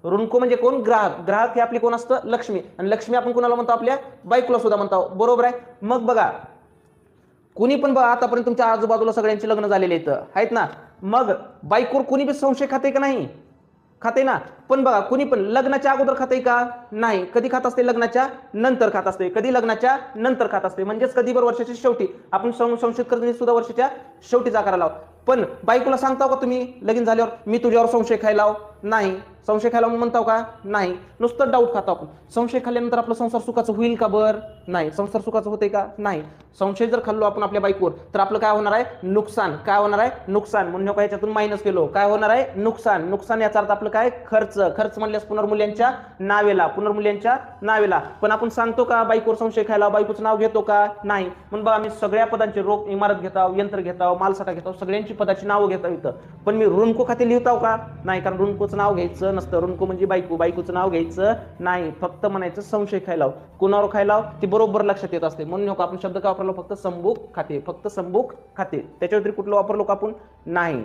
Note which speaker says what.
Speaker 1: ऋणको म्हणजे कोण? ग्राहक. ग्राहक हे आपली कोण असतं? लक्ष्मी. आणि लक्ष्मी आपण कोणाला म्हणतो? आपल्या बायकोला सुद्धा म्हणतो. बरोबर आहे. मग बघा, कुणी पण बघा, आतापर्यंत तुमच्या आजूबाजूला सगळ्यांची लग्न झालेली आहेत ना, मग बायकोवर कुणी बी संशय खाते का नाही? खाते ना. पण बघा, कुणी पण लग्नाच्या अगोदर खाते का? नाही. कधी खात असते? लग्नाच्या नंतर खात असते. कधी? लग्नाच्या नंतर खात असते. म्हणजेच कधी? बरं, वर्षाच्या शेवटी. आपण संशयित करणे सुद्धा वर्षाच्या शेवटीच करायला लावतो. पण बायकोला सांगताव का तुम्ही लगीन झाल्यावर मी तुझ्यावर संशय खायलाव? नाही. संशय खायला म्हणताव का? नाही. नुसतं डाऊट खातो आपण. संशय खाल्ल्यानंतर आपला संसार सुखाचं होईल का? बरं नाही. संसार सुखाचं होते का? नाही. संशय जर खाल्लो आपण आपल्या बायकोवर तर आपलं काय होणार आहे? नुकसान. काय होणार आहे? नुकसान. म्हणून ह्याच्यातून मायनस केलो. काय होणार आहे? नुकसान. नुकसान याचा अर्थ आपलं काय? खर्च. खर्च म्हणल्यास पुनर्मूल्यांच्या नावेला. पुनर्मूल्यांच्या नावेला. पण आपण सांगतो का बायकोवर संशय खायला? बायकोचं नाव घेतो का? नाही. म्हणून बघा, मी सगळ्या पदांचे रोख, इमारत घेताव, यंत्र घेताव, मालसाठा घेताव, सगळ्यांची पदाची नावं घेताव इथं. पण मी ऋणको खाते लिहिताव का? नाही. कारण ऋणकोचं नाव घ्यायचं नसतं. ऋणको म्हणजे बायको. बायकोचं नाव घ्यायचं नाही. फक्त म्हणायचं संशय खायलाव. कुणावर खायलाव? ती बरोबर लक्षात येत असते. म्हणून आपण शब्द काय वापरलो? फक्त संभोग खाते. फक्त संभोग खाते. त्याच्या व्यतिरिक्त कुठलं वापरलो का आपण? नाही.